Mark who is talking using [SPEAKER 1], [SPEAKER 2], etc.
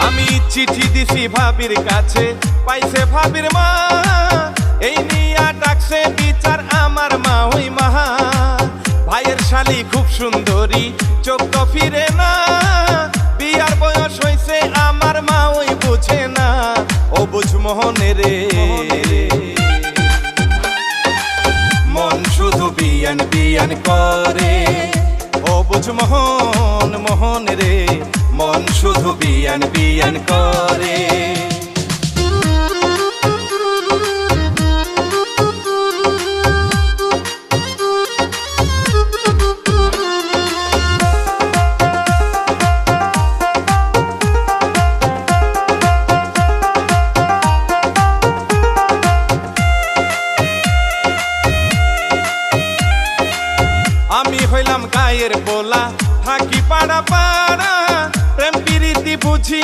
[SPEAKER 1] আমি চিঠি দিছি ভাবির কাছে, পাইছে ভাবির মা, এই নিয়া ডাকছে বিচার আমার মা ওই মাহা। ভাইয়ের শালি খুব সুন্দরী, চোখ তো ফিরে না, বিয়ার বয়স হইছে আমার মা ওই বুঝে না, ও বুঝ মোহনে রে। মন শুধু বিয়ান বিয়ান করে, ও বুঝ মোহন মোহন রে, মন শুধু বিয়ান বিয়ান করে। আমি হইলাম গায়ের পোলা, থাকি পাড়া পাড়া, প্রেম প্রীতি বুঝি